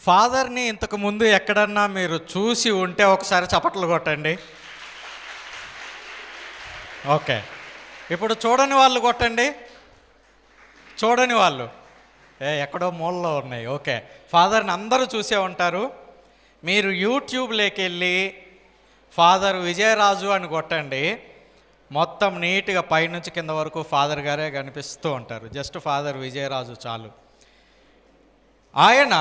ఫాదర్ని ఇంతకు ముందు ఎక్కడన్నా మీరు చూసి ఉంటే ఒకసారి చప్పట్లు కొట్టండి. ఓకే, ఇప్పుడు చూడని వాళ్ళు కొట్టండి. చూడని వాళ్ళు ఎక్కడో మూలలో ఉన్నాయి. ఓకే, ఫాదర్ని అందరూ చూసే ఉంటారు. మీరు యూట్యూబ్లోకి వెళ్ళి ఫాదర్ విజయరాజు అని కొట్టండి. మొత్తం నీట్గా పైనుంచి కింద వరకు ఫాదర్ గారే కనిపిస్తూ ఉంటారు. జస్ట్ ఫాదర్ విజయరాజు చాలు. ఆయన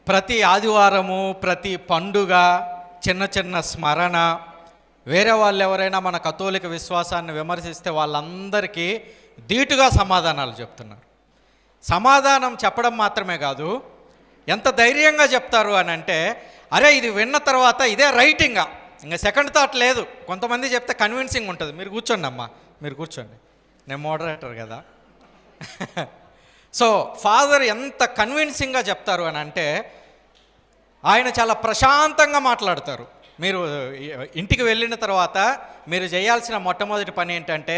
ప్రతి ఆదివారము, ప్రతి పండుగ, చిన్న చిన్న స్మరణ, వేరే వాళ్ళు ఎవరైనా మన కథోలిక విశ్వాసాన్ని విమర్శిస్తే వాళ్ళందరికీ ధీటుగా సమాధానాలు చెప్తున్నారు. సమాధానం చెప్పడం మాత్రమే కాదు, ఎంత ధైర్యంగా చెప్తారు అని అంటే, అరే ఇది విన్న తర్వాత ఇదే రైటింగా, ఇంకా సెకండ్ థాట్ లేదు. కొంతమంది చెప్తే కన్విన్సింగ్ ఉంటుంది. మీరు కూర్చోండి అమ్మా, మీరు కూర్చోండి, నేను మోడరేటర్ కదా. సో ఫాదర్ ఎంత కన్విన్సింగ్గా చెప్తారు అని అంటే, ఆయన చాలా ప్రశాంతంగా మాట్లాడతారు. మీరు ఇంటికి వెళ్ళిన తర్వాత మీరు చేయాల్సిన మొట్టమొదటి పని ఏంటంటే,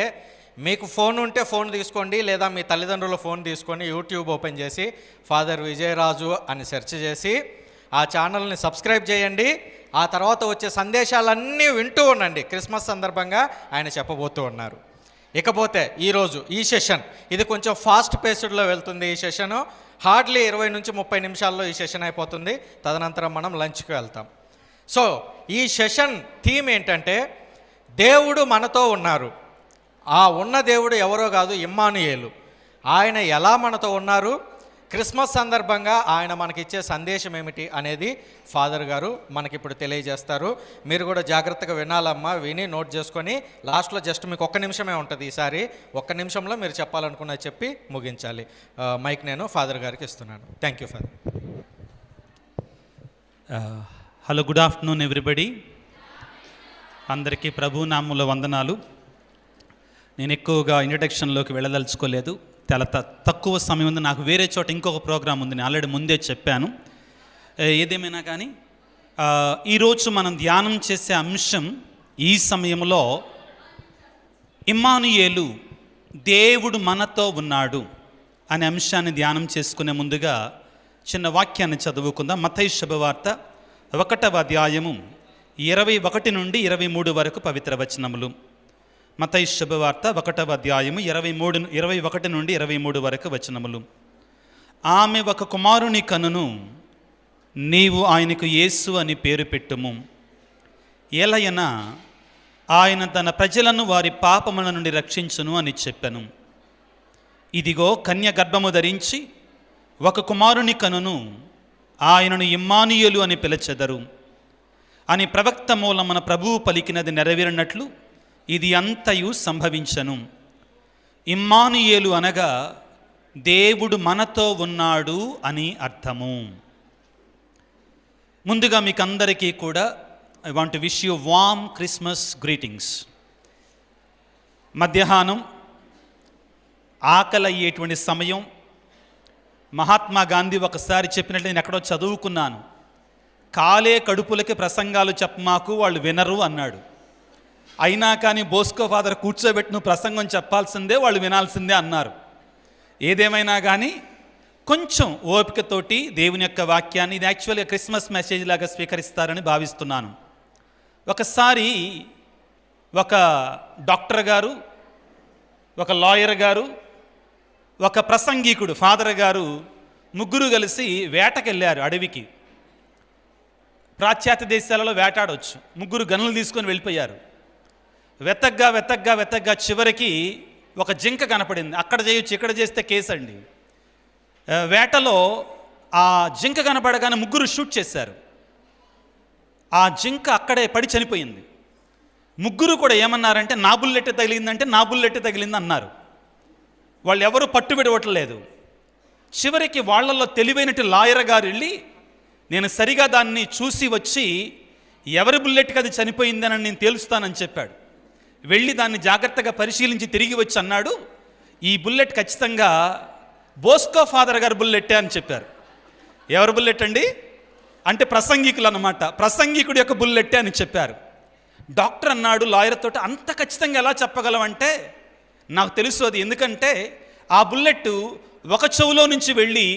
మీకు ఫోన్ ఉంటే ఫోన్ తీసుకోండి, లేదా మీ తల్లిదండ్రుల ఫోన్ తీసుకొని యూట్యూబ్ ఓపెన్ చేసి ఫాదర్ విజయరాజు అని సెర్చ్ చేసి ఆ ఛానల్ని సబ్స్క్రైబ్ చేయండి. ఆ తర్వాత వచ్చే సందేశాలన్నీ వింటూ ఉండండి. క్రిస్మస్ సందర్భంగా ఆయన చెప్పబోతూ ఉన్నారు. ఇకపోతే ఈరోజు ఈ సెషన్ ఇది కొంచెం ఫాస్ట్ పేస్డ్లో వెళ్తుంది. ఈ సెషను హార్డ్లీ 20 నుంచి 30 నిమిషాల్లో ఈ సెషన్ అయిపోతుంది. తదనంతరం మనం లంచ్కి వెళ్తాం. సో ఈ సెషన్ థీమ్ ఏంటంటే, దేవుడు మనతో ఉన్నారు. ఆ ఉన్న దేవుడు ఎవరో కాదు, ఇమ్మానుయేలు. ఆయన ఎలా మనతో ఉన్నారు, క్రిస్మస్ సందర్భంగా ఆయన మనకిచ్చే సందేశం ఏమిటి అనేది ఫాదర్ గారు మనకిప్పుడు తెలియజేస్తారు. మీరు కూడా జాగ్రత్తగా వినాలమ్మా, విని నోట్ చేసుకొని లాస్ట్లో జస్ట్ మీకు 1 నిమిషమే ఉంటుంది. ఈసారి 1 నిమిషంలో మీరు చెప్పాలనుకున్నది చెప్పి ముగించాలి. మైక్ నేను ఫాదర్ గారికి ఇస్తున్నాను. Thank you father. Hello, good afternoon everybody. అందరికీ ప్రభు నామములో వందనాలు. నేను ఎక్కువగా ఇంట్రడక్షన్లోకి వెళ్ళదలుచుకోలేదు. చాలా తక్కువ సమయం ఉంది. నాకు వేరే చోట ఇంకొక ప్రోగ్రాం ఉంది, నేను ఆల్రెడీ ముందే చెప్పాను. ఏదేమైనా కానీ ఈరోజు మనం ధ్యానం చేసే అంశం ఈ సమయంలో ఇమ్మానుయేలు, దేవుడు మనతో ఉన్నాడు అనే అంశాన్ని ధ్యానం చేసుకునే ముందుగా చిన్న వాక్యాన్ని చదువుకుందాం. మత్తయి శుభవార్త 1వ అధ్యాయము 21 నుండి 23 వరకు పవిత్ర వచనములు. మత్తయి శుభవార్త 1వ అధ్యాయము 21 నుండి 23 వరకు వచనములు. ఆమె ఒక కుమారుని కనును, నీవు ఆయనకు యేసు అని పేరు పెట్టుము. ఏలయన ఆయన తన ప్రజలను వారి పాపముల నుండి రక్షించును అని చెప్పెను. ఇదిగో కన్య గర్భము ధరించి ఒక కుమారుని కనును, ఆయనను ఇమ్మానుయేలు అని పిలిచెదరు అని ప్రవక్త మూలమున ప్రభువు పలికినది నెరవేరినట్లు ఇది అంతయు సంభవించను. ఇమ్మానుయేలు అనగా దేవుడు మనతో ఉన్నాడు అని అర్థము. ముందుగా మీకు అందరికీ కూడా I want to wish you warm Christmas greetings. మధ్యాహ్నం ఆకలి అయ్యేటువంటి సమయం. మహాత్మా గాంధీ ఒకసారి చెప్పినట్లు నేను ఎక్కడో చదువుకున్నాను, కాలే కడుపులకి ప్రసంగాలు చెప్పమాకు, వాళ్ళు వినరు అన్నాడు. అయినా కానీ బోస్కో ఫాదర్ కూర్చోబెట్టి నువ్వు ప్రసంగం చెప్పాల్సిందే, వాళ్ళు వినాల్సిందే అన్నారు. ఏదేమైనా కానీ కొంచెం ఓపికతోటి దేవుని యొక్క వాక్యాన్ని, ఇది యాక్చువల్గా క్రిస్మస్ మెసేజ్ లాగా స్వీకరిస్తారని భావిస్తున్నాను. ఒకసారి ఒక డాక్టర్ గారు, ఒక లాయర్ గారు, ఒక ప్రసంగికుడు ఫాదర్ గారు ముగ్గురు కలిసి వేటకెళ్ళారు అడవికి. పాశ్చాత్య దేశాలలో వేటాడవచ్చు. ముగ్గురు గన్నులు తీసుకొని వెళ్ళిపోయారు. వెతగ్గా చివరికి ఒక జింక కనపడింది. అక్కడ చేయొచ్చు, ఇక్కడ చేస్తే కేసు అండి. వేటలో ఆ జింక కనపడగానే ముగ్గురు షూట్ చేశారు. ఆ జింక అక్కడే పడి చనిపోయింది. ముగ్గురు కూడా ఏమన్నారంటే, నా బుల్లెట్ తగిలిందంటే నా బుల్లెట్ తగిలింది అన్నారు. వాళ్ళు ఎవరు పట్టు విడవట్లేదు. చివరికి వాళ్ళల్లో తెలివైనట్టు లాయర్ గారు వెళ్ళి, నేను సరిగా దాన్ని చూసి వచ్చి ఎవరి బుల్లెట్కి అది చనిపోయిందని నేను తేలుస్తానని చెప్పాడు. వెళ్ళి దాన్ని జాగ్రత్తగా పరిశీలించి తిరిగి వచ్చి అన్నాడు, ఈ బుల్లెట్ ఖచ్చితంగా బోస్కో ఫాదర్ గారు బుల్లెట్టే అని చెప్పారు. ఎవరి బుల్లెట్ అండి అంటే ప్రసంగికులు అన్నమాట. ప్రసంగికుడి యొక్క బుల్లెట్టే అని చెప్పారు. డాక్టర్ అన్నాడు లాయర్ తోటి, అంత ఖచ్చితంగా ఎలా చెప్పగలవంటే, నాకు తెలుసు అది, ఎందుకంటే ఆ బుల్లెట్ ఒక చెవులో నుంచి వెళ్ళి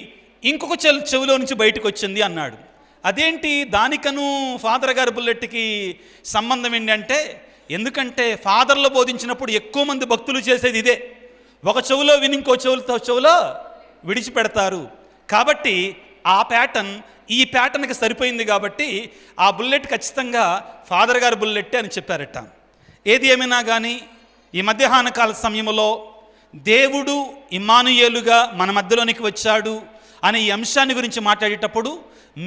ఇంకొక చెవిలో నుంచి బయటకు వచ్చింది అన్నాడు. అదేంటి దానికను ఫాదర్ గారి బుల్లెట్కి సంబంధం ఏంటంటే, ఎందుకంటే ఫాదర్లో బోధించినప్పుడు ఎక్కువ మంది భక్తులు చేసేది ఇదే, ఒక చెవిలో విని ఇంకో చెవిలో విడిచిపెడతారు. కాబట్టి ఆ ప్యాటర్న్ ఈ ప్యాటర్న్కి సరిపోయింది కాబట్టి ఆ బుల్లెట్ ఖచ్చితంగా ఫాదర్ గారి బుల్లెట్టే అని చెప్పారట. ఏది ఏమైనా కానీ ఈ మధ్యాహ్న కాల సమయంలో దేవుడు ఇమ్మానుయేలుగా మన మధ్యలోనికి వచ్చాడు అనే ఈ అంశాన్ని గురించి మాట్లాడేటప్పుడు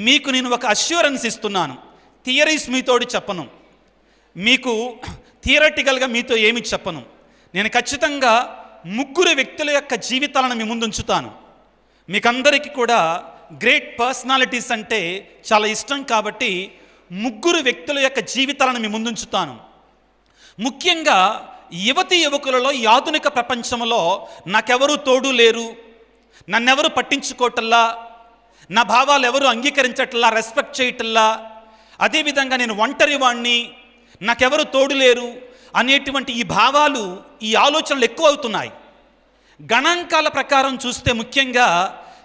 మీకు నేను ఒక అష్యూరెన్స్ ఇస్తున్నాను. థియరీస్ మీతోటి చెప్పను, మీకు థియరటికల్గా మీతో ఏమి చెప్పను. నేను ఖచ్చితంగా 3 వ్యక్తుల యొక్క జీవితాలను మీ ముందు ఉంచుతాను. మీకందరికీ కూడా గ్రేట్ పర్సనాలిటీస్ అంటే చాలా ఇష్టం కాబట్టి 3 వ్యక్తుల యొక్క జీవితాలను మీ ముందు ఉంచుతాను. ముఖ్యంగా యువతి యువకులలో ఈ ఆధునిక ప్రపంచంలో నాకెవరూ తోడు లేరు, నన్నెవరు పట్టించుకోవటల్లా, నా భావాలు ఎవరు అంగీకరించటల్లా, రెస్పెక్ట్ చేయటల్లా, అదేవిధంగా నేను ఒంటరి వాణ్ణి, నాకెవరు తోడు లేరు అనేటువంటి ఈ భావాలు, ఈ ఆలోచనలు ఎక్కువ అవుతున్నాయి. గణాంకాల ప్రకారం చూస్తే ముఖ్యంగా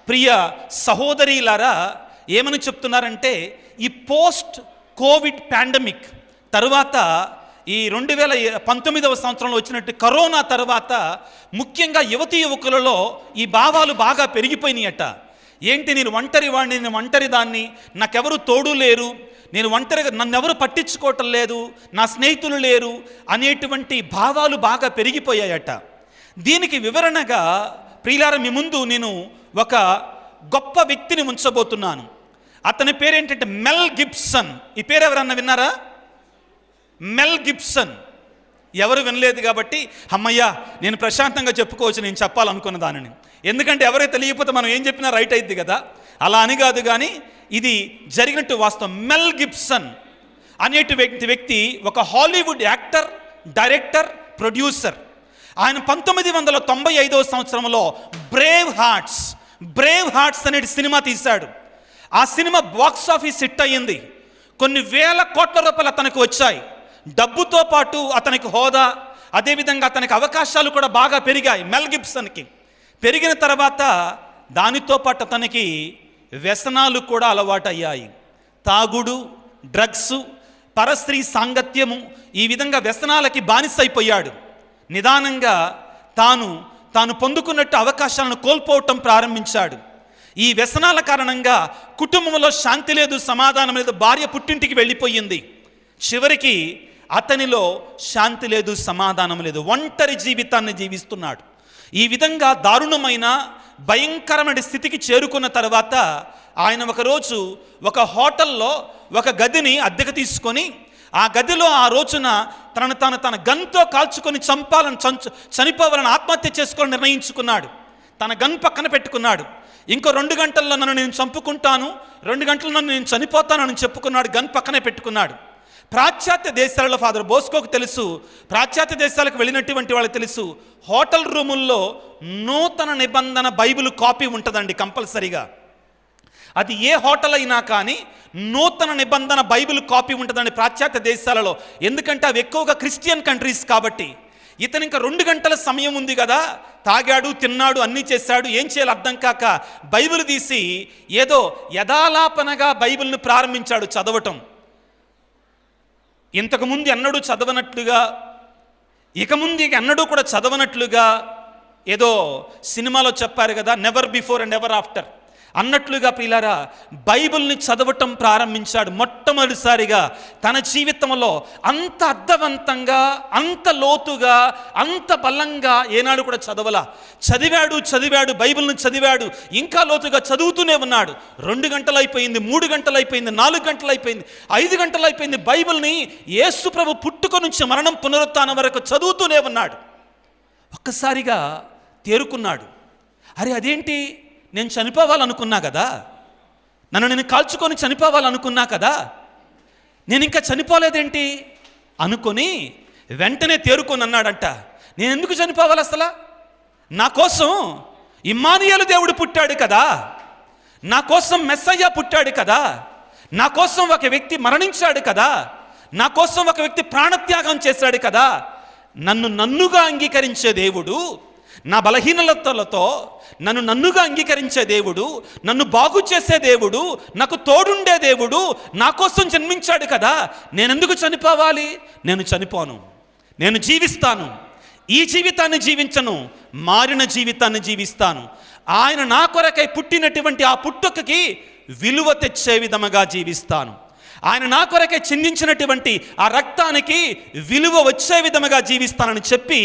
ప్రియ సహోదరీలారా ఏమని చెప్తున్నారంటే, ఈ పోస్ట్ కోవిడ్ పాండమిక్ తరువాత ఈ 2019వ సంవత్సరంలో వచ్చినట్టు కరోనా తర్వాత ముఖ్యంగా యువతీ యువకులలో ఈ భావాలు బాగా పెరిగిపోయినాయట. ఏంటి, నేను ఒంటరి వాడిని, నేను ఒంటరి దాన్ని, నాకెవరు తోడు లేరు, నేను ఒంటరిగా, నన్నెవరు పట్టించుకోవటం లేదు, నా స్నేహితులు లేరు అనేటువంటి భావాలు బాగా పెరిగిపోయాయట. దీనికి వివరణగా ప్రియులారా మీ ముందు నేను ఒక గొప్ప వ్యక్తిని ఉంచబోతున్నాను. అతని పేరేంటంటే మెల్ గిబ్సన్. ఈ పేరు ఎవరన్నా విన్నారా? మెల్ గిబ్సన్. ఎవరు వినలేదు కాబట్టి అమ్మయ్యా నేను ప్రశాంతంగా చెప్పుకోవచ్చు నేను చెప్పాలనుకున్న దానిని. ఎందుకంటే ఎవరైతే తెలియకపోతే మనం ఏం చెప్పినా రైట్ అయింది కదా, అలా అని కాదు, కానీ ఇది జరిగినట్టు వాస్తవం. మెల్ గిబ్సన్ అనేటి వ్యక్తి ఒక హాలీవుడ్ యాక్టర్, డైరెక్టర్, ప్రొడ్యూసర్. ఆయన 1995వ సంవత్సరంలో బ్రేవ్ హార్ట్స్ అనే సినిమా తీశాడు. ఆ సినిమా బాక్స్ ఆఫీస్ హిట్ అయ్యింది. కొన్ని వేల కోట్ల రూపాయలు అతనికి వచ్చాయి. డబ్బుతో పాటు అతనికి హోదా, అదేవిధంగా అతనికి అవకాశాలు కూడా బాగా పెరిగాయి. మెల్ గిబ్సన్కి పెరిగిన తర్వాత దానితో పాటు అతనికి వ్యసనాలు కూడా అలవాటయ్యాయి. తాగుడు, డ్రగ్స్, పరస్త్రీ సాంగత్యము, ఈ విధంగా వ్యసనాలకి బానిసైపోయాడు. నిదానంగా తాను పొందుకున్నట్టు అవకాశాలను కోల్పోవటం ప్రారంభించాడు. ఈ వ్యసనాల కారణంగా కుటుంబంలో శాంతి లేదు, సమాధానం లేదు, భార్య పుట్టింటికి వెళ్ళిపోయింది. చివరికి అతనిలో శాంతి లేదు, సమాధానం లేదు, ఒంటరి జీవితాన్ని జీవిస్తున్నాడు. ఈ విధంగా దారుణమైన భయంకరమైన స్థితికి చేరుకున్న తర్వాత ఆయన ఒకరోజు ఒక హోటల్లో ఒక గదిని అద్దెకు తీసుకొని ఆ గదిలో ఆ రోజున తన గన్తో కాల్చుకొని చనిపోవాలని ఆత్మహత్య చేసుకొని నిర్ణయించుకున్నాడు. తన గన్ పక్కన పెట్టుకున్నాడు. ఇంకో 2 గంటల్లో నన్ను నేను చంపుకుంటాను, 2 గంటల్లో నన్ను నేను చనిపోతానని చెప్పుకున్నాడు. గన్ పక్కనే పెట్టుకున్నాడు. పాశ్చాత్య దేశాలలో ఫాదర్ బోస్కోకు తెలుసు, పాశ్చాత్య దేశాలకు వెళ్ళినటువంటి వాళ్ళకి తెలుసు, హోటల్ రూముల్లో నూతన నిబంధన బైబిల్ కాపీ ఉంటుందండి కంపల్సరీగా. అది ఏ హోటల్ అయినా కానీ నూతన నిబంధన బైబిల్ కాపీ ఉంటుందండి పాశ్చాత్య దేశాలలో. ఎందుకంటే అవి ఎక్కువగా క్రిస్టియన్ కంట్రీస్ కాబట్టి. ఇతను ఇంకా 2 గంటల సమయం ఉంది కదా, తాగాడు, తిన్నాడు, అన్నీ చేశాడు, ఏం చేయాలో అర్థం కాక బైబిల్ తీసి ఏదో యథాలాపనగా బైబిల్ను ప్రారంభించాడు చదవటం. ఇంతకుముందు ఎన్నడూ చదవనట్లుగా, ఇక ముందు ఎన్నడూ కూడా చదవనట్లుగా, ఏదో సినిమాలో చెప్పారు కదా, never before and ever after అన్నట్లుగా ప్రియులారా బైబిల్ని చదవటం ప్రారంభించాడు. మొట్టమొదటిసారిగా తన జీవితంలో అంత అర్థవంతంగా, అంత లోతుగా, అంత బలంగా ఏనాడు కూడా చదివాడు, బైబిల్ని చదివాడు, ఇంకా లోతుగా చదువుతూనే ఉన్నాడు. 2 గంటలు అయిపోయింది, 3 గంటలు అయిపోయింది, 4 గంటలు అయిపోయింది, 5 గంటలు అయిపోయింది. బైబిల్ని యేసు ప్రభు పుట్టుక నుంచి మరణం పునరుత్థానం వరకు చదువుతూనే ఉన్నాడు. ఒక్కసారిగా తేరుకున్నాడు. అరే అదేంటి, నేను చనిపోవాలనుకున్నా కదా, నన్ను నేను కాల్చుకొని చనిపోవాలనుకున్నా కదా, నేను ఇంకా చనిపోలేదేంటి అనుకొని వెంటనే తేరుకొని అన్నాడంట, నేను ఎందుకు చనిపోవాలి అసలు? నా కోసం ఇమ్మానుయేలు దేవుడు పుట్టాడు కదా, నా కోసం మెస్సయ్య పుట్టాడు కదా, నా కోసం ఒక వ్యక్తి మరణించాడు కదా, నా కోసం ఒక వ్యక్తి ప్రాణత్యాగం చేశాడు కదా, నన్నుగా అంగీకరించే దేవుడు, నా బలహీనతలతో నన్నుగా అంగీకరించే దేవుడు, నన్ను బాగు చేసే దేవుడు, నాకు తోడుండే దేవుడు నా కోసం జన్మించాడు కదా, నేనెందుకు చనిపోవాలి? నేను చనిపోను, నేను జీవిస్తాను. ఈ జీవితాన్ని జీవించను, మారిన జీవితాన్ని జీవిస్తాను. ఆయన నా కొరకై పుట్టినటువంటి ఆ పుట్టుకకి విలువ తెచ్చే విధముగా జీవిస్తాను. ఆయన నా కొరకై చిందించినటువంటి ఆ రక్తానికి విలువ వచ్చే విధముగా జీవిస్తానని చెప్పి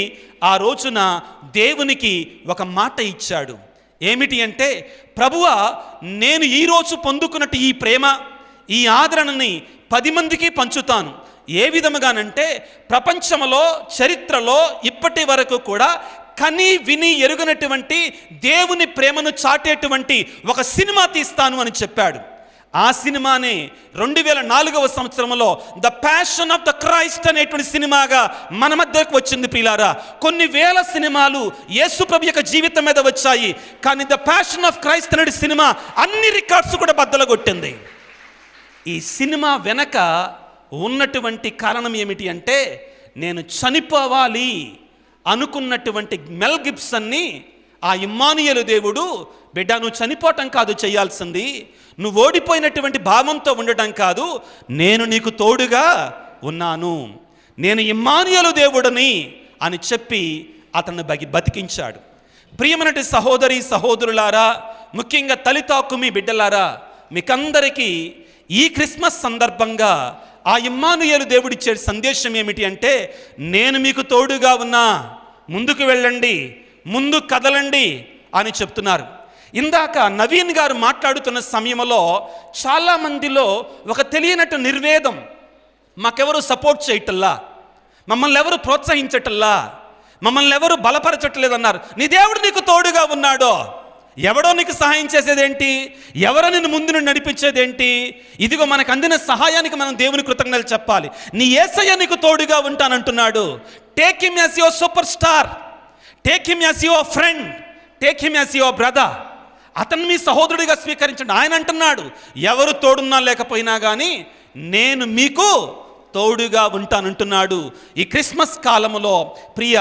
ఆ రోజున దేవునికి ఒక మాట ఇచ్చాడు. ఏమిటి అంటే, ప్రభువా, నేను ఈరోజు పొందుకున్నట్టు ఈ ప్రేమ, ఈ ఆదరణని 10 మందికి పంచుతాను. ఏ విధముగానంటే, ప్రపంచంలో చరిత్రలో ఇప్పటి వరకు కూడా కని విని ఎరుగనటువంటి దేవుని ప్రేమను చాటేటువంటి ఒక సినిమా తీస్తాను అని చెప్పాడు. ఆ సినిమానే 2004వ సంవత్సరంలో the passion of the Christ అనేటువంటి సినిమాగా మన మధ్యకు వచ్చింది. ప్రియులారా, కొన్ని వేల సినిమాలు యేసు ప్రభు యొక్క జీవితం మీద వచ్చాయి, కానీ ద ప్యాషన్ ఆఫ్ క్రైస్ట్ అనే సినిమా అన్ని రికార్డ్స్ కూడా బద్దలగొట్టింది. ఈ సినిమా వెనక ఉన్నటువంటి కారణం ఏమిటి అంటే, నేను చనిపోవాలి అనుకున్నటువంటి మెల్ గిబ్సన్ని ఆ ఇమ్మానుయేలు దేవుడు, బిడ్డ, నువ్వు చనిపోవటం కాదు చేయాల్సింది, నువ్వు ఓడిపోయినటువంటి భావంతో ఉండటం కాదు, నేను నీకు తోడుగా ఉన్నాను, నేను ఇమ్మానుయేలు దేవుడని అని చెప్పి అతన్ని బతికించాడు. ప్రియమైనటి సహోదరి సహోదరులారా, ముఖ్యంగా తల్లితాకు మీ బిడ్డలారా, మీకందరికీ ఈ క్రిస్మస్ సందర్భంగా ఆ ఇమ్మానుయేలు దేవుడిచ్చే సందేశం ఏమిటి అంటే, నేను మీకు తోడుగా ఉన్నా, ముందుకు వెళ్ళండి, ముందు కదలండి అని చెప్తున్నారు. ఇందాక నవీన్ గారు మాట్లాడుతున్న సమయంలో చాలామందిలో ఒక తెలియనట్టు నిర్వేదం, మాకెవరు సపోర్ట్ చేయటల్లా, మమ్మల్ని ఎవరు ప్రోత్సహించటల్లా, మమ్మల్ని ఎవరు బలపరచట్లేదన్నారు. నీ దేవుడు నీకు తోడుగా ఉన్నాడో, ఎవడో నీకు సహాయం చేసేదేంటి, ఎవరో నిన్ను ముందు నడిపించేదేంటి? ఇదిగో మనకు అందిన సహాయానికి మనం దేవుని కృతజ్ఞతలు చెప్పాలి. నీ యేసయ్య నీకు తోడుగా ఉంటానంటున్నాడు. Take him as your super star, take him as your friend, take him as your brother. అతన్ని మీ సహోదరుడిగా స్వీకరించండి. ఆయన అంటున్నాడు, ఎవరు తోడున్నా లేకపోయినా కానీ నేను మీకు తోడుగా ఉంటానంటున్నాడు. ఈ క్రిస్మస్ కాలములో ప్రియ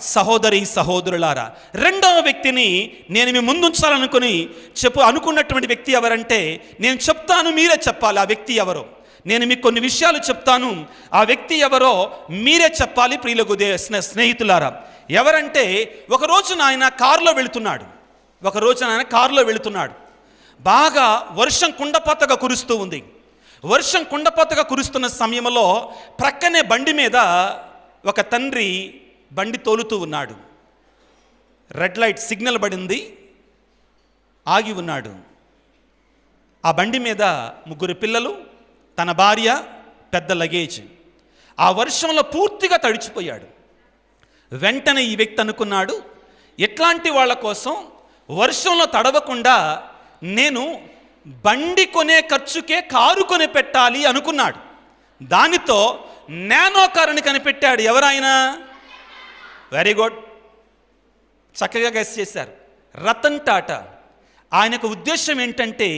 సహోదరి సహోదరులారా, రెండవ వ్యక్తిని నేను మీ ముందుంచాలనుకుని అనుకున్నటువంటి వ్యక్తి ఎవరంటే, నేను చెప్తాను, మీరే చెప్పాలి ఆ వ్యక్తి ఎవరో. నేను మీకు కొన్ని విషయాలు చెప్తాను, ఆ వ్యక్తి ఎవరో మీరే చెప్పాలి. ప్రియులకు స్నేహితులారా, ఎవరంటే, ఒకరోజున ఆయన కారులో వెళుతున్నాడు. బాగా వర్షం కుండపోతగా కురుస్తూ ఉంది. వర్షం కుండపోతగా కురుస్తున్న సమయంలో ప్రక్కనే బండి మీద ఒక తండ్రి బండి తోలుతూ ఉన్నాడు. రెడ్ లైట్ సిగ్నల్ పడింది, ఆగి ఉన్నాడు. ఆ బండి మీద 3 పిల్లలు, తన భార్య, పెద్ద లగేజ్. ఆ వర్షంలో పూర్తిగా తడిచిపోయాడు. వెంటనే ఈ వ్యక్తి అనుకున్నాడు, ఎట్లాంటి వాళ్ళ కోసం వర్షంలో తడవకుండా నేను బండి కొనే ఖర్చుకే కారు కొని పెట్టాలి అనుకున్నాడు. దానితో నానో కారుని కనిపెట్టాడు. ఎవరైనా? వెరీ గుడ్, చక్కగా గెస్ చేశారు. రతన్ టాటా. ఆయనకు ఉద్దేశం ఏంటంటే,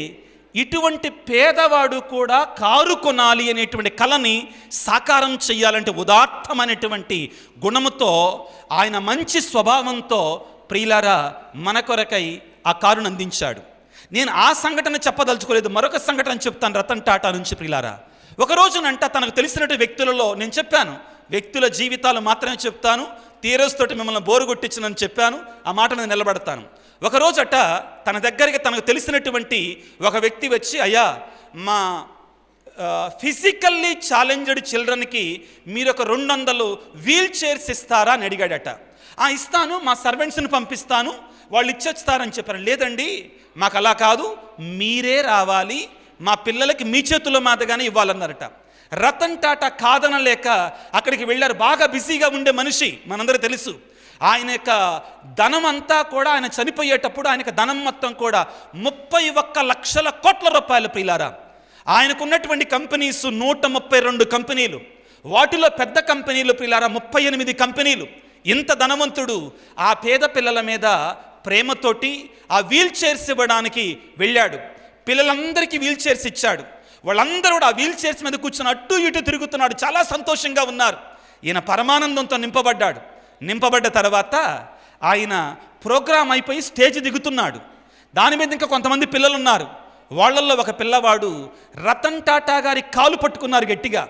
ఇటువంటి పేదవాడు కూడా కారు కొనాలి అనేటువంటి కళని సాకారం చేయాలంటే ఉదాత్తమైనటువంటి గుణముతో, ఆయన మంచి స్వభావంతో ప్రియులారా మన కొరకై ఆ కారును అందించాడు. నేను ఆ సంఘటన చెప్పదలుచుకోలేదు, మరొక సంఘటన చెప్తాను రతన్ టాటా నుంచి. ప్రియులారా, ఒక రోజునంట తనకు తెలిసినట్టు వ్యక్తులలో, నేను చెప్పాను వ్యక్తుల జీవితాలు మాత్రమే చెప్తాను, తీరస్తోటి మిమ్మల్ని బోరు కొట్టించనని చెప్పాను, ఆ మాట నేను నిలబడతాను. ఒకరోజట తన దగ్గరికి తనకు తెలిసినటువంటి ఒక వ్యక్తి వచ్చి, అయ్యా, మా ఫిజికల్లీ ఛాలెంజ్డ్ చిల్డ్రన్కి మీరు ఒక 200 వీల్ చైర్స్ ఇస్తారా అని అడిగాడట. ఇస్తాను, మా సర్వెంట్స్ని పంపిస్తాను, వాళ్ళు ఇచ్చేస్తారని చెప్పారు. లేదండి, మాకు అలా కాదు, మీరే రావాలి, మా పిల్లలకి మీ చేతుల్లో మాదిగానే ఇవ్వాలన్నారట. రతన్ టాటా కాదనలేక అక్కడికి వెళ్ళారు. బాగా బిజీగా ఉండే మనిషి, మనందరూ తెలుసు. ఆయన యొక్క ధనం అంతా కూడా, ఆయన చనిపోయేటప్పుడు ఆయనకు ధనం మొత్తం కూడా 31 లక్షల కోట్ల రూపాయలు. ప్రియులారా, ఆయనకున్నటువంటి కంపెనీస్ 132 కంపెనీలు, వాటిలో పెద్ద కంపెనీలు ప్రియులారా 38 కంపెనీలు. ఇంత ధనవంతుడు ఆ పేద పిల్లల మీద ప్రేమతోటి ఆ వీల్ చైర్స్ ఇవ్వడానికి వెళ్ళాడు. పిల్లలందరికీ వీల్ చైర్స్ ఇచ్చాడు. వాళ్ళందరూ కూడా ఆ వీల్ చైర్స్ మీద కూర్చొని అటు ఇటు తిరుగుతున్నాడు. చాలా సంతోషంగా ఉన్నారు. ఈయన పరమానందంతో నింపబడ్డాడు. నింపబడ్డ తర్వాత ఆయన ప్రోగ్రాం అయిపోయి స్టేజ్ దిగుతున్నాడు. దాని మీద ఇంకా కొంతమంది పిల్లలు ఉన్నారు. వాళ్ళల్లో ఒక పిల్లవాడు రతన్ టాటా గారి కాలు పట్టుకున్నారు గట్టిగా.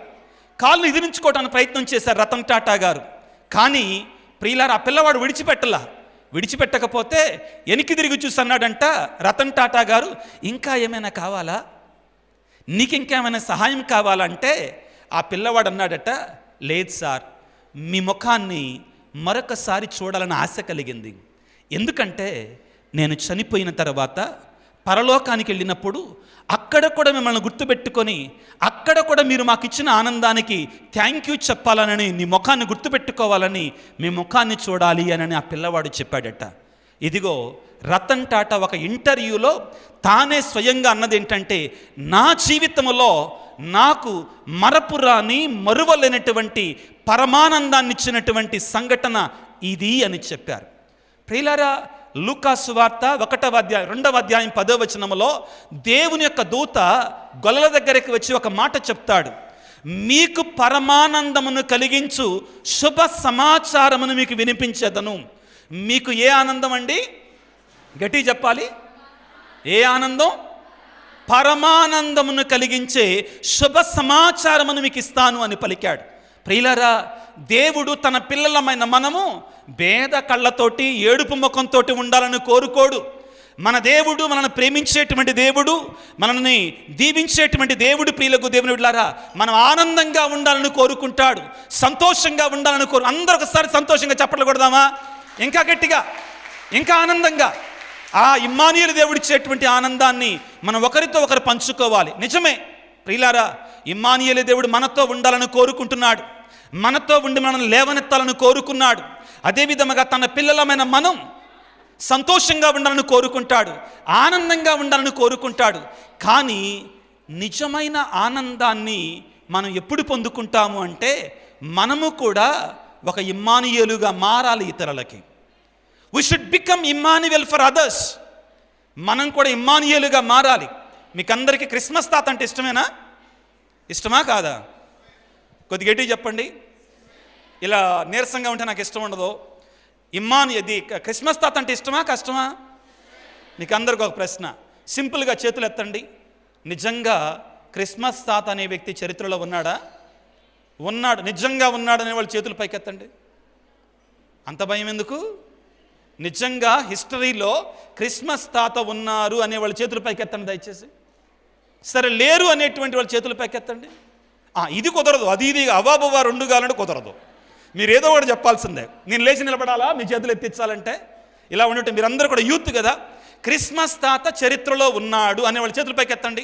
కాళ్ళు ఇదిరించుకోవడానికి ప్రయత్నం చేశారు రతన్ టాటా గారు. కానీ ప్రియులారా, ఆ పిల్లవాడు విడిచిపెట్టకపోతే వెనక్కి తిరిగి చూసి అన్నాడంట రతన్ టాటా గారు, ఇంకా ఏమైనా కావాలా, నీకు ఇంకేమైనా సహాయం కావాలంటే ఆ పిల్లవాడు అన్నాడట, లేదు సార్, మీ ముఖాన్ని మరొకసారి చూడాలని ఆశ కలిగింది. ఎందుకంటే నేను చనిపోయిన తర్వాత పరలోకానికి వెళ్ళినప్పుడు అక్కడ కూడా మిమ్మల్ని గుర్తుపెట్టుకొని అక్కడ కూడా మీరు మాకు ఇచ్చిన ఆనందానికి థ్యాంక్ యూ చెప్పాలని, నీ ముఖాన్ని గుర్తుపెట్టుకోవాలని, మీ ముఖాన్ని చూడాలి అని ఆ పిల్లవాడు చెప్పాడట. ఇదిగో రతన్ టాటా ఒక ఇంటర్వ్యూలో తానే స్వయంగా అన్నది ఏంటంటే, నా జీవితంలో నాకు మరపురాని మరువలేనటువంటి పరమానందాన్ని ఇచ్చినటువంటి సంఘటన ఇది అని చెప్పారు. ప్రియులారా, లూకా సువార్త 1వ అధ్యాయం 2వ అధ్యాయం 10వ వచనములో దేవుని యొక్క దూత గొల్లల దగ్గరికి వచ్చి ఒక మాట చెప్తాడు, మీకు పరమానందమును కలిగించు శుభ సమాచారమును మీకు వినిపించేదను. మీకు ఏ ఆనందం అండి? గట్టి చెప్పాలి. ఏ ఆనందం? పరమానందమును కలిగించే శుభ సమాచారమును మీకు ఇస్తాను అని పలికాడు. ప్రియులారా, దేవుడు తన పిల్లలమైన మనము భేద కళ్ళతోటి ఏడుపు ముఖంతో ఉండాలని కోరుకోడు. మన దేవుడు మనల్ని ప్రేమించేటువంటి దేవుడు, మనల్ని దీవించేటువంటి దేవుడు. ప్రియులకు దేవుని బిడ్డలారా, మనం ఆనందంగా ఉండాలని కోరుకుంటాడు, సంతోషంగా ఉండాలని అందరూ ఒకసారి సంతోషంగా చప్పట్లు కొడదామా? ఇంకా గట్టిగా, ఇంకా ఆనందంగా. ఆ ఇమ్మానుయేలు దేవుడిచ్చేటువంటి ఆనందాన్ని మనం ఒకరితో ఒకరు పంచుకోవాలి. నిజమే ప్రియులారా, ఇమ్మానుయేలు దేవుడు మనతో ఉండాలని కోరుకుంటున్నాడు, మనతో ఉండి మనల్ని లేవనెత్తాలని కోరుకున్నాడు. అదేవిధంగా తన పిల్లలమైన మనం సంతోషంగా ఉండాలని కోరుకుంటాడు, ఆనందంగా ఉండాలని కోరుకుంటాడు. కానీ నిజమైన ఆనందాన్ని మనం ఎప్పుడు పొందుకుంటాము అంటే, మనము కూడా ఒక ఇమ్మానుయేలుగా మారాలి ఇతరులకి. We should become Emmanuel for others. మనం కూడా ఇమ్మానుయేలుగా మారాలి. మీకు అందరికీ క్రిస్మస్ తాత అంటే ఇష్టమేనా? ఇష్టమా కాదా? కొద్దిగా గట్టిగా చెప్పండి. ఇలా నీరసంగా ఉంటే నాకు ఇష్టం ఉండదు. ఇది క్రిస్మస్ తాత అంటే ఇష్టమా కష్టమా? మీకు అందరికి ఒక ప్రశ్న, సింపుల్గా చేతులు ఎత్తండి. నిజంగా క్రిస్మస్ తాత అనే వ్యక్తి చరిత్రలో ఉన్నాడా? ఉన్నాడు. నిజంగా ఉన్నాడనే వాళ్ళు చేతులు పైకెత్తండి. అంత భయం ఎందుకు? నిజంగా హిస్టరీలో క్రిస్మస్ తాత ఉన్నారు అనే వాళ్ళ చేతులు పైకెత్తండి దయచేసి. సరే, లేరు అనేటువంటి వాళ్ళ చేతులు పైకెత్తండి. ఇది కుదరదు, అది ఇది అవాబువా రెండు కాలంటే కుదరదు. మీరు ఏదో ఒకటి చెప్పాల్సిందే. నేను లేచి నిలబడాలా మీ చేతులు ఎత్తించాలంటే? ఇలా ఉండటం మీరందరూ కూడా యూత్ కదా. క్రిస్మస్ తాత చరిత్రలో ఉన్నాడు అనే వాళ్ళ చేతుల పైకి ఎత్తండి.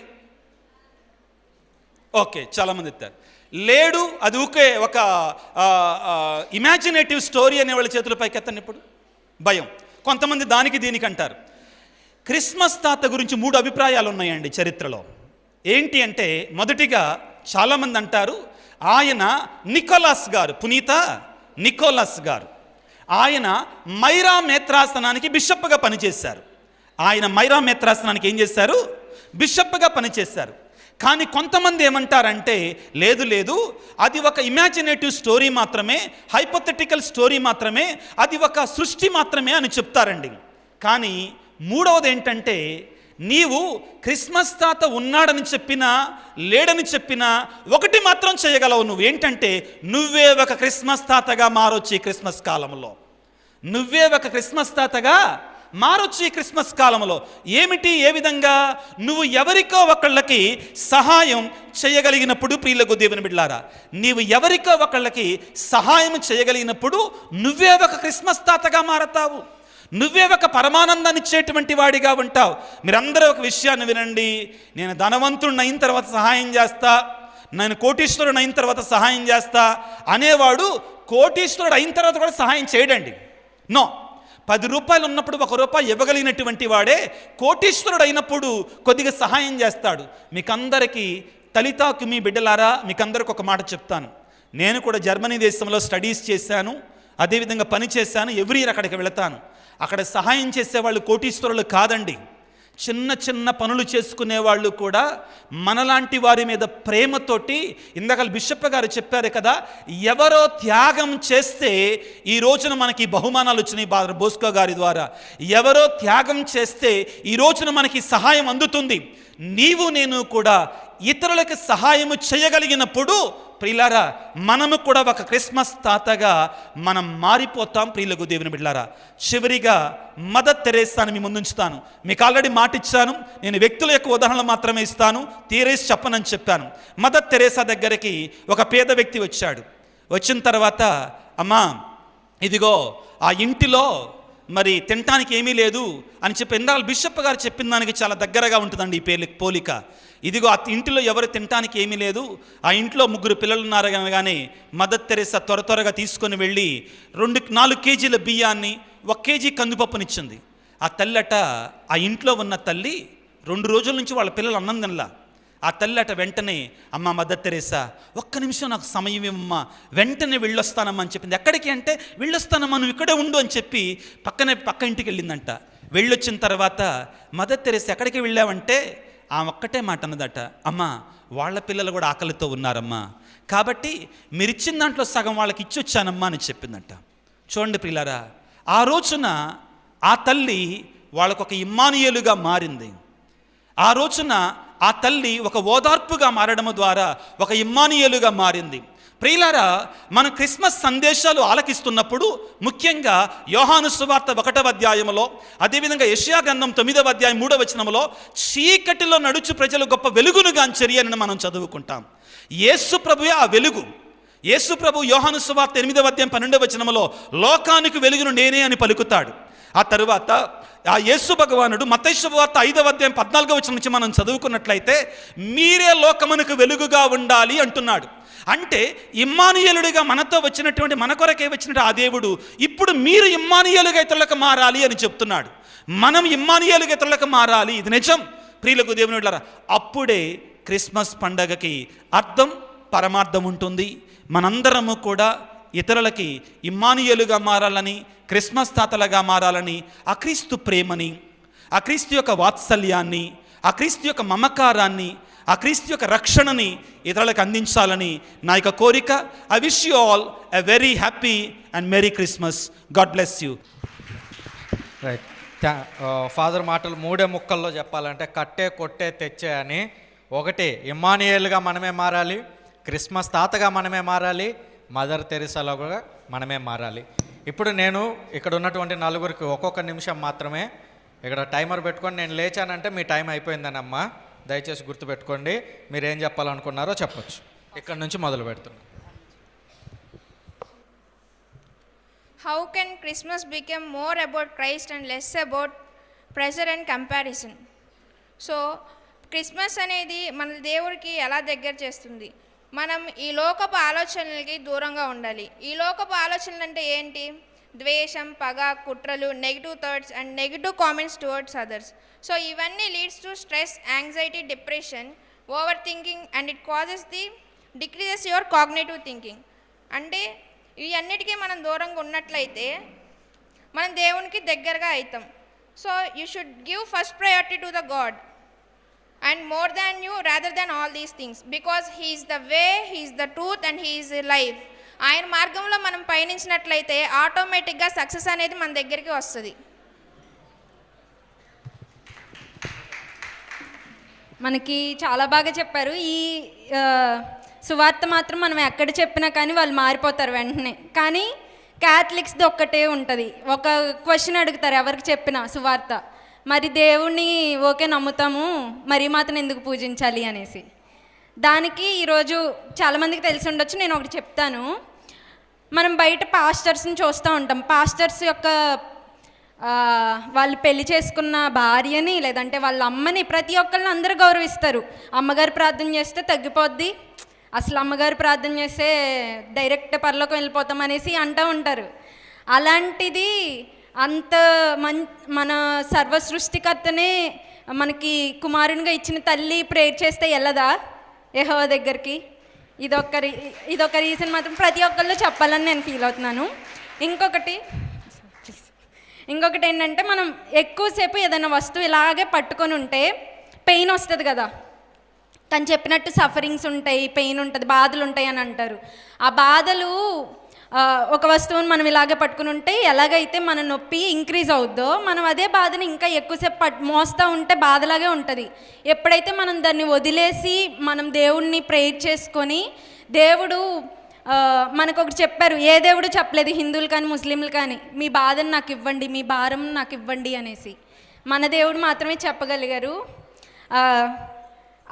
ఓకే, చాలామంది ఎత్తారు. లేడు, అది ఊకే ఒక ఇమాజినేటివ్ స్టోరీ అనే వాళ్ళ చేతుల పైకి ఎత్తండి. ఇప్పుడు భయం. కొంతమంది దానికి దీనికి అంటారు. క్రిస్మస్ తాత గురించి 3 అభిప్రాయాలు ఉన్నాయండి చరిత్రలో. ఏంటి అంటే, మొదటిగా చాలామంది అంటారు ఆయన నికోలస్ గారు, పునీత నికోలస్ గారు, ఆయన మైరా మేత్రాసనానికి బిషప్గా పనిచేశారు. ఆయన మైరా మేత్రాసనానికి ఏం చేశారు? బిషప్గా పనిచేశారు. కానీ కొంతమంది ఏమంటారంటే, లేదు అది ఒక ఇమాజినేటివ్ స్టోరీ మాత్రమే, హైపోథెటికల్ స్టోరీ మాత్రమే, అది ఒక సృష్టి మాత్రమే అని చెప్తారండి. కానీ మూడవది ఏంటంటే, నీవు క్రిస్మస్ తాత ఉన్నాడని చెప్పినా లేడని చెప్పినా ఒకటి మాత్రం చేయగలవు. నువ్వు ఏంటంటే, నువ్వే ఒక క్రిస్మస్ తాతగా మారొచ్చు ఈ క్రిస్మస్ కాలంలో. నువ్వే ఒక క్రిస్మస్ తాతగా మారొచ్చు ఈ క్రిస్మస్ కాలంలో. ఏమిటి? ఏ విధంగా? నువ్వు ఎవరికో ఒకళ్ళకి సహాయం చేయగలిగినప్పుడు, ప్రియులకు దేవుని బిడ్డలారా, నీవు ఎవరికో ఒకళ్ళకి సహాయం చేయగలిగినప్పుడు నువ్వే ఒక క్రిస్మస్ తాతగా మారతావు. నువ్వే ఒక పరమానందాన్ని ఇచ్చేటువంటి వాడిగా ఉంటావు. మీరందరూ ఒక విషయాన్ని వినండి. నేను ధనవంతుడిని అయిన తర్వాత సహాయం చేస్తా, నేను కోటీశ్వరుడు అయిన తర్వాత సహాయం చేస్తా అనేవాడు కోటీశ్వరుడు అయిన తర్వాత కూడా సహాయం చేయడండి. నో, 10 రూపాయలు ఉన్నప్పుడు 1 రూపాయి ఇవ్వగలిగినటువంటి వాడే కోటీశ్వరుడు అయినప్పుడు కొద్దిగా సహాయం చేస్తాడు. మీకందరికీ తలితాకు మీ బిడ్డలారా, మీకందరికి ఒక మాట చెప్తాను. నేను కూడా జర్మనీ దేశంలో స్టడీస్ చేశాను, అదేవిధంగా పని చేశాను. ఎవ్రీ ఇయర్ అక్కడికి వెళతాను. అక్కడ సహాయం చేసేవాళ్ళు కోటీశ్వరులు కాదండి. చిన్న చిన్న పనులు చేసుకునే వాళ్ళు కూడా మనలాంటి వారి మీద ప్రేమతోటి, ఇందాక బిషప్ గారు చెప్పారు కదా, ఎవరో త్యాగం చేస్తే ఈ రోజున మనకి బహుమానాలు వచ్చినాయి ఫాదర్ బోస్కో గారి ద్వారా. ఎవరో త్యాగం చేస్తే ఈ రోజున మనకి సహాయం అందుతుంది. నీవు నేను కూడా ఇతరులకు సహాయము చేయగలిగినప్పుడు ప్రియులారా మనము కూడా ఒక క్రిస్మస్ తాతగా మనం మారిపోతాం. ప్రియులకు దేవుని బిడ్డలారా, చివరిగా మదర్ తెరేసాను మీ ముందుంచుతాను. మీకు ఆల్రెడీ మాట ఇచ్చాను, నేను వ్యక్తుల యొక్క ఉదాహరణలు మాత్రమే ఇస్తాను, తీరేసి చెప్పనని చెప్పాను. మదర్ తెరేసా దగ్గరికి ఒక పేద వ్యక్తి వచ్చాడు. వచ్చిన తర్వాత, అమ్మా ఇదిగో ఆ ఇంటిలో మరి తినటానికి ఏమీ లేదు అని చెప్పి ఇందాక బిషప్ గారు చెప్పిన దానికి చాలా దగ్గరగా ఉంటుందండి ఈ పోలిక. ఇదిగో ఆ ఇంటిలో ఎవరు తినటానికి ఏమీ లేదు, ఆ ఇంట్లో 3 పిల్లలు ఉన్నారు అనగానే మదర్ తెరేసా త్వరగా తీసుకొని వెళ్ళి 4 కేజీల బియ్యాన్ని 1 కేజీ కందిపప్పునిచ్చింది. ఆ తల్లట, ఆ ఇంట్లో ఉన్న తల్లి 2 రోజుల నుంచి వాళ్ళ పిల్లలు అన్నం తినలా. ఆ తల్లట వెంటనే, అమ్మ మదర్ తెరేసా ఒక్క నిమిషం నాకు సమయం ఇవ్వమ్మా, వెంటనే వెళ్ళొస్తానమ్మా అని చెప్పింది. ఎక్కడికి అంటే, వెళ్ళొస్తానమ్మా నువ్వు ఇక్కడే ఉండు అని చెప్పి పక్క ఇంటికి వెళ్ళిందంట. వెళ్ళొచ్చిన తర్వాత మదర్ తెరేసా ఎక్కడికి వెళ్ళావంటే ఆ ఒక్కటే మాట అన్నదట, అమ్మా వాళ్ళ పిల్లలు కూడా ఆకలితో ఉన్నారమ్మా, కాబట్టి మీరు ఇచ్చిన దాంట్లో సగం వాళ్ళకి ఇచ్చొచ్చానమ్మా అని చెప్పిందంట. చూడండి ప్రియులారా, ఆ రోజున ఆ తల్లి వాళ్ళకొక ఇమ్మానుయేలుగా మారింది. ఆ రోజున ఆ తల్లి ఒక ఓదార్పుగా మారడం ద్వారా ఒక ఇమ్మానుయేలుగా మారింది. ప్రియులారా, మనం క్రిస్మస్ సందేశాలు ఆలకిస్తున్నప్పుడు ముఖ్యంగా యోహాను సువార్త 1వ అధ్యాయంలో, అదేవిధంగా యెషయా గ్రంథం 9వ అధ్యాయం 3వ వచనంలో చీకటిలో నడుచు ప్రజలు గొప్ప వెలుగును గాంచెరి అని మనం చదువుకుంటాం. యేసు ప్రభువే ఆ వెలుగు. యేసు ప్రభు యోహాను సువార్త 8వ అధ్యాయం 12వ వచనంలో లోకానికి వెలుగును నేనే అని పలుకుతాడు. ఆ తరువాత ఆ యేసు భగవానుడు మత్తయి శుభవార్త 5వ అధ్యాయం 14వ వచనం నుంచి మనం చదువుకున్నట్లయితే మీరే లోకమునకు వెలుగుగా ఉండాలి అంటున్నాడు. అంటే ఇమ్మానుయేలుడిగా మనతో వచ్చినటువంటి, మన కొరకే వచ్చినట్టు ఆ దేవుడు ఇప్పుడు మీరు ఇమ్మానుయేలుగా ఇతరులకు మారాలి అని చెప్తున్నాడు. మనం ఇమ్మానుయేలుగా ఇతరులకు మారాలి, ఇది నిజం ప్రియులకు దేవుని బిడ్డలారా. అప్పుడే క్రిస్మస్ పండగకి అర్థం పరమార్థం ఉంటుంది. మనందరము కూడా ఇతరులకి ఇమ్మానుయేలుగా మారాలని, క్రిస్మస్ తాతలుగా మారాలని, ఆ క్రీస్తు ప్రేమని, ఆ క్రీస్తు యొక్క వాత్సల్యాన్ని, ఆ క్రీస్తు యొక్క మమకారాన్ని, ఆ క్రీస్తు యొక్క రక్షణని ఇతరులకు అందించాలని నా యొక్క కోరిక. I wish you all a very happy and merry Christmas. God bless you. Right. Father మాటలు 3 ముక్కల్లో చెప్పాలంటే, కట్టే కొట్టే తెచ్చే అని. ఒకటి, ఇమ్మానుయేలుగా మనమే మారాలి, క్రిస్మస్ తాతగా మనమే మారాలి, మదర్ తెరేసాలో కూడా మనమే మారాలి. ఇప్పుడు నేను ఇక్కడ ఉన్నటువంటి 4గురికి ఒక్కొక్క నిమిషం మాత్రమే, ఇక్కడ టైమర్ పెట్టుకొని నేను లేచానంటే మీ టైం అయిపోయిందనమ్మా, దయచేసి గుర్తుపెట్టుకోండి. మీరు ఏం చెప్పాలనుకున్నారో చెప్పొచ్చు. ఇక్కడ నుంచి మొదలు పెడుతున్నాను. How can Christmas become more about Christ and less about pressure and comparison? So Christmas అనేది మన దేవుడికి ఎలా దగ్గర చేస్తుంది? మనం ఈ లోకపు ఆలోచనలకి దూరంగా ఉండాలి. ఈ లోకపు ఆలోచనలు అంటే ఏంటి? ద్వేషం, పగ, కుట్రలు, negative thoughts and negative comments towards others. So ఇవన్నీ leads to stress, anxiety, depression, over thinking and it decreases your cognitive thinking. అంటే ఈ అన్నిటికీ మనం దూరంగా ఉన్నట్లయితే మనం దేవునికి దగ్గరగా అవుతాం. So you should give first priority to the God and more than you rather than all these things, because he is the way, he is the truth and he is life. ఆయన మార్గంలో మనం పయనించినట్లయితే ఆటోమేటిక్గా success అనేది మన దగ్గరికి వస్తుంది. మనకి చాలా బాగా చెప్పారు. ఈ సువార్త మాత్రం మనం ఎక్కడ చెప్పినా కానీ వాళ్ళు మారిపోతారు వెంటనే. కానీ క్యాథలిక్స్ది ఒక్కటే ఉంటుంది. ఒక క్వశ్చన్ అడుగుతారు ఎవరికి చెప్పినా సువార్త, మరి దేవుణ్ణి ఓకే నమ్ముతాము, మరి మాతను ఎందుకు పూజించాలి అనేసి. దానికి ఈరోజు చాలామందికి తెలిసి ఉండొచ్చు, నేను ఒకటి చెప్తాను. మనం బయట పాస్టర్స్ని చూస్తూ ఉంటాం. పాస్టర్స్ యొక్క వాళ్ళు పెళ్లి చేసుకున్న భార్యని లేదంటే వాళ్ళ అమ్మని ప్రతి ఒక్కరిని అందరూ గౌరవిస్తారు. అమ్మగారు ప్రార్థన చేస్తే తగ్గిపోద్ది, అసలు అమ్మగారు ప్రార్థన చేస్తే డైరెక్ట్ పరలోకం వెళ్ళిపోతాం అనేసి అంటూ ఉంటారు. అలాంటిది అంత మన సర్వ సృష్టికర్తనే మనకి కుమారునిగా ఇచ్చిన తల్లి ప్రేయర్ చేస్తే వెళ్ళదా యెహోవా దగ్గరికి? ఇదొక రీజన్ మాత్రం ప్రతి ఒక్కళ్ళు చెప్పాలని నేను ఫీల్ అవుతున్నాను. ఇంకొకటి ఏంటంటే మనం ఎక్కువసేపు ఏదైనా వస్తువు ఇలాగే పట్టుకొని ఉంటే పెయిన్ వస్తుంది కదా. తను చెప్పినట్టు సఫరింగ్స్ ఉంటాయి, పెయిన్ ఉంటుంది, బాధలు ఉంటాయి అని అంటారు. ఆ బాధలు ఒక వస్తువుని మనం ఇలాగే పట్టుకుని ఉంటే ఎలాగైతే మన నొప్పి ఇంక్రీజ్ అవుద్దో, మనం అదే బాధని ఇంకా ఎక్కువసేపు మోస్తూ ఉంటే బాధలాగే ఉంటుంది. ఎప్పుడైతే మనం దాన్ని వదిలేసి మనం దేవుణ్ణి ప్రేయర్ చేసుకొని, దేవుడు మనకు ఒకటి చెప్పారు, ఏ దేవుడు చెప్పలేదు హిందువులు కానీ ముస్లింలు కానీ, మీ బాధను నాకు ఇవ్వండి, మీ భారం నాకు ఇవ్వండి అనేసి. మన దేవుడు మాత్రమే చెప్పగలిగారు.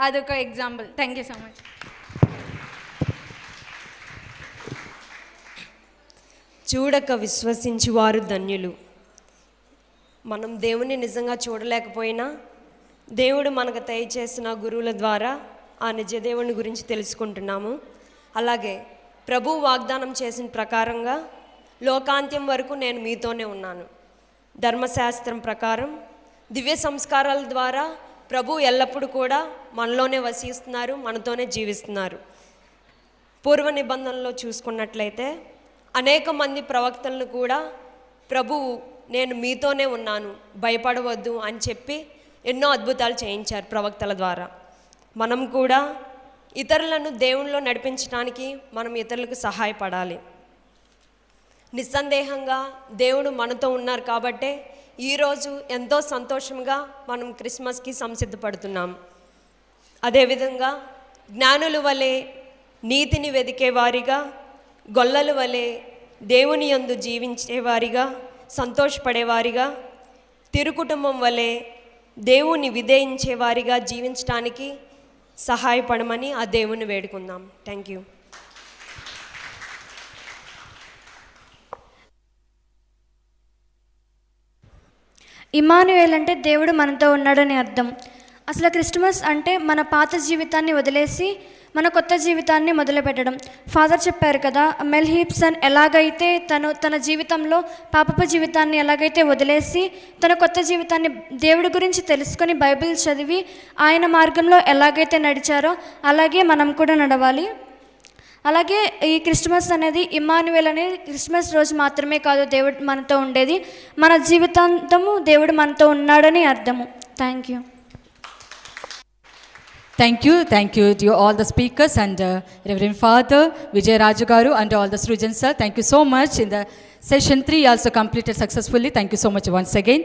అదొక example. Thank you so much. చూడక విశ్వసించి వారు ధన్యులు. మనం దేవుని నిజంగా చూడలేకపోయినా దేవుడు మనకు దయచేసిన గురువుల ద్వారా ఆ నిజ దేవుని గురించి తెలుసుకుంటున్నాము. అలాగే ప్రభు వాగ్దానం చేసిన ప్రకారంగా లోకాంత్యం వరకు నేను మీతోనే ఉన్నాను. ధర్మశాస్త్రం ప్రకారం దివ్య సంస్కారాల ద్వారా ప్రభు ఎల్లప్పుడూ కూడా మనలోనే వసిస్తున్నారు, మనతోనే జీవిస్తున్నారు. పూర్వ నిబంధనలో చూసుకున్నట్లయితే అనేక మంది ప్రవక్తలను కూడా ప్రభువు నేను మీతోనే ఉన్నాను, భయపడవద్దు అని చెప్పి ఎన్నో అద్భుతాలు చేయించారు ప్రవక్తల ద్వారా. మనం కూడా ఇతరులను దేవునిలో నడిపించడానికి మనం ఇతరులకు సహాయపడాలి. నిస్సందేహంగా దేవుడు మనతో ఉన్నారు కాబట్టే ఈరోజు ఎంతో సంతోషంగా మనం క్రిస్మస్కి సంసిద్ధపడుతున్నాం. అదేవిధంగా జ్ఞానుల వలె నీతిని వెదికేవారిగా, గొల్లల వలె దేవుని యందు జీవించేవారిగా, సంతోషపడేవారిగా, తిరుకుటుంబం వలె దేవుని విధేయించేవారిగా జీవించడానికి సహాయపడమని ఆ దేవుని వేడుకుందాం. Thank you. ఇమ్మానుయేల్ అంటే దేవుడు మనతో ఉన్నాడని అర్థం. అసలు క్రిస్మస్ అంటే మన పాత జీవితాన్ని వదిలేసి మన కొత్త జీవితాన్ని మొదలుపెట్టడం. ఫాదర్ చెప్పారు కదా, మెల్ గీబ్సన్ ఎలాగైతే తన జీవితంలో పాపపు జీవితాన్ని ఎలాగైతే వదిలేసి తన కొత్త జీవితాన్ని దేవుడి గురించి తెలుసుకొని బైబిల్ చదివి ఆయన మార్గంలో ఎలాగైతే నడిచారో అలాగే మనం కూడా నడవాలి. అలాగే ఈ క్రిస్మస్ అనేది, ఇమ్మానుయేల్ అనేది క్రిస్మస్ రోజు మాత్రమే కాదు దేవుడు మనతో ఉండేది, మన జీవితాంతము దేవుడు మనతో ఉన్నాడని అర్థము. Thank you. Thank you to all the speakers and Reverend Father Vijay Raju Garu and all the students, sir. Thank you so much. In the session 3 also completed successfully. Thank you so much once again.